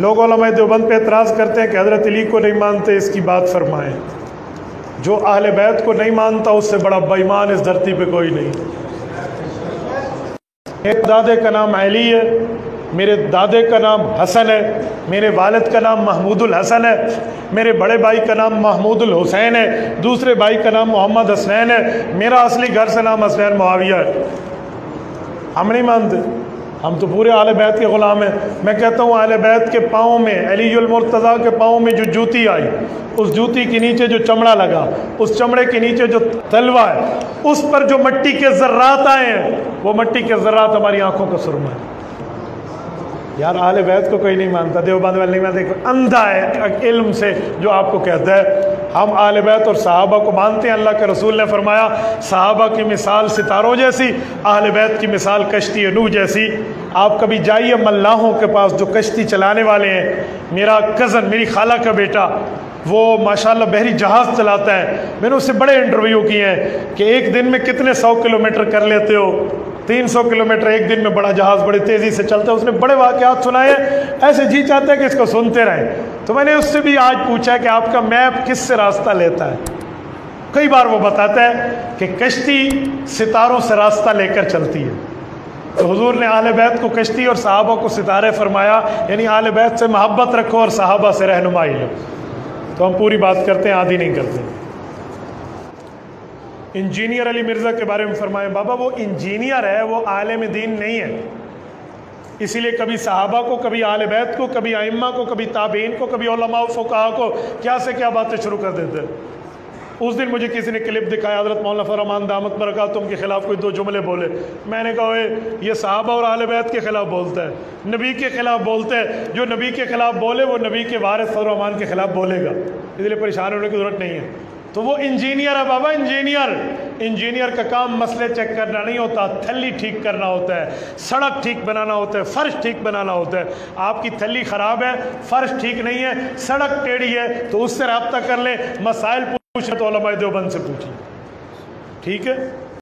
लोग उलमाए देवबंद पे एतराज़ करते हैं कि हज़रत अली को नहीं मानते, इसकी बात फरमाएं। जो अहले बैत को नहीं मानता उससे बड़ा बेईमान इस धरती पे कोई नहीं। मेरे दादे का नाम अली है, मेरे दादे का नाम हसन है, मेरे वालिद का नाम महमूदुल हसन है, मेरे बड़े भाई का नाम महमूदुल हुसैन है, दूसरे भाई का नाम मोहम्मद हसनैन है, मेरा असली घर से नाम हसनैन मुआविया है। हम नहीं मानते, हम तो पूरे आले बैत के ग़ुलाम हैं। मैं कहता हूँ आले बैत के पाँव में, अलीयुल मुर्तज़ा के पाँव में जो जूती आई, उस जूती के नीचे जो चमड़ा लगा, उस चमड़े के नीचे जो तलवा है, उस पर जो मिट्टी के ज़र्रात आए हैं, वो मिट्टी के ज़र्रात हमारी आंखों का सुरमा है। यार आले बैत को कोई नहीं मानता, देवबंद वाले नहीं मानते, अंधा है इल्म से जो आपको कहता है। हम आले बैत और सहाबा को मानते हैं। अल्लाह के रसूल ने फरमाया सहाबा की मिसाल सितारों जैसी, आले बैत की मिसाल कश्ती नूह जैसी। आप कभी जाइए मल्लाहों के पास जो कश्ती चलाने वाले हैं। मेरा कज़न, मेरी खाला का बेटा, वो माशाल्लाह बहरी जहाज़ चलाता है। मैंने उससे बड़े इंटरव्यू किए हैं कि एक दिन में कितने 100 किलोमीटर कर लेते हो। 300 किलोमीटर एक दिन में बड़ा जहाज़ बड़ी तेज़ी से चलता है। उसने बड़े वाक़यात सुनाए, ऐसे जी चाहता है कि इसको सुनते रहें। तो मैंने उससे भी आज पूछा कि आपका मैप किस से रास्ता लेता है। कई बार वो बताता है कि कश्ती सितारों से रास्ता लेकर चलती है। तो हुजूर ने आले बैत को कश्ती और सहाबा को सितारे फरमाया, यानी आले बैत से मोहब्बत रखो और सहाबा से रहनुमाई लो। तो हम पूरी बात करते हैं, आधी नहीं करते। इंजीनियर अली मिर्ज़ा के बारे में फरमाए, बाबा वो इंजीनियर है, वो आलिम दीन नहीं है। इसीलिए कभी सहाबा को, कभी आले बैत को, कभी आइम्मा को, कभी ताबीन को, कभी उलमा फुक़हा को क्या से क्या बातें शुरू कर देते हैं। उस दिन मुझे किसी ने क्लिप दिखाया, हज़रत मौलाना फरमान दामत बरकातुहुम के ख़िलाफ़ कोई 2 जुमले बोले। मैंने कहा ये सहाबा और आले बैत के ख़िलाफ़ बोलता है, नबी के ख़िलाफ़ बोलता है। जो नबी के ख़िलाफ़ बोले वो नबी के वारिस फरमान के ख़िलाफ़ बोलेगा, इसलिए परेशान होने की ज़रूरत नहीं है। तो वो इंजीनियर है बाबा, इंजीनियर का काम मसले चेक करना नहीं होता, थैली ठीक करना होता है, सड़क ठीक बनाना होता है, फ़र्श ठीक बनाना होता है। आपकी थैली ख़राब है, फ़र्श ठीक नहीं है, सड़क टेढ़ी है, तो उससे रब्ता कर ले। मसाइल पूछे तो उलमाए देवबंद से पूछिए, ठीक है।